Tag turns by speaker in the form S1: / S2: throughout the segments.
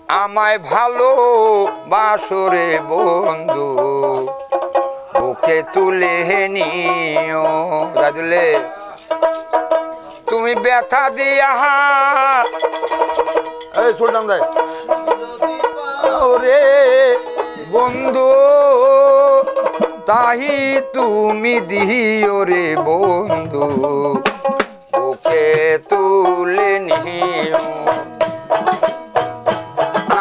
S1: আমায় ভালো বাসরে বন্ধু বুকে তুলে নিও দাদুলে তুমি ব্যথা দিয়া এই সুলতান ভাই ওরে বন্ধু তাহি তুমি দিও রে বন্ধু বুকে তুলে নিও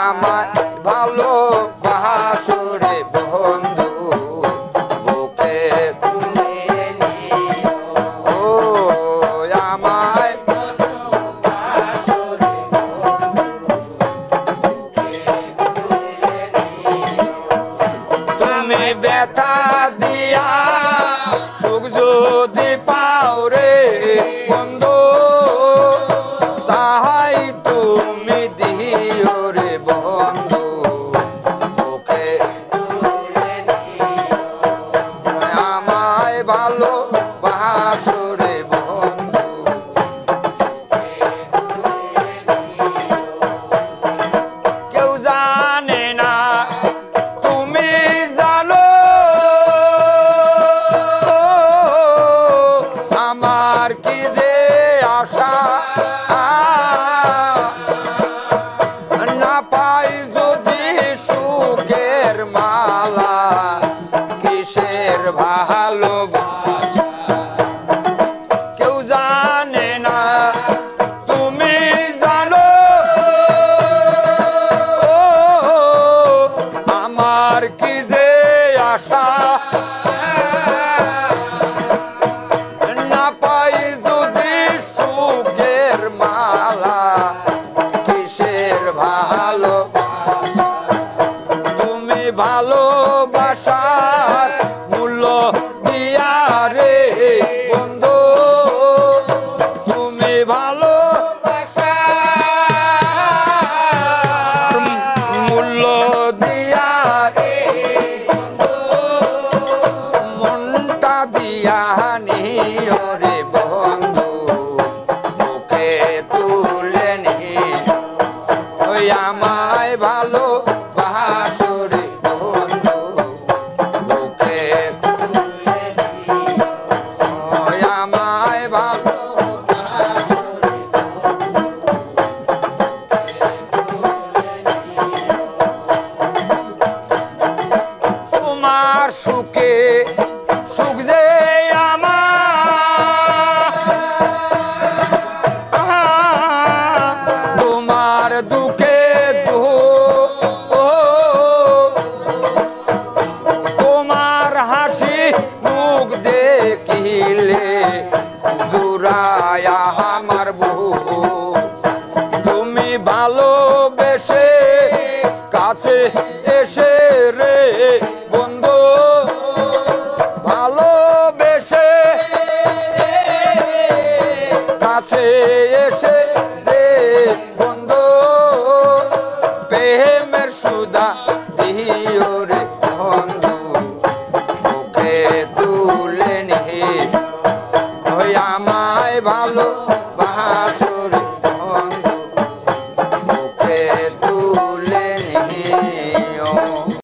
S1: আমায় ভালো বাসরে বন্ধু বুকে তুলে নিও ও আমায় তুমি ব্যথা দিয়া সুখ যদি পাও রে বন্ধু তাহাই তুমি দিও রে বন্ধু বুকে আমায় ভালো বাসরে বন্ধু কেউ জানে না তুমি জানো আমার কি যে আশা না পাই যদি সুখের মালা কিসের ভালোবাসা কেউ জানে না তুমি জানো আমার কি যে আশা না পাই যদি সুখের মালা কিসের ভালো তুমি ভালোবাসার মূল্য দিয়া রে বন্ধু তুমি ভালোবাসার মূল্য দিয়া রে মনটা দিয়া নিও রে বন্ধু বুকে তুলে নিও ওই আমায় ভালো বাসরে বন্ধু বুকে তুলে নিও ওই আমায় ভালো তোমার সুখে সুখ যে তোমার দুঃখে তোমার হাসি মুখ দেখিলে জুড়ায়া আমার বুক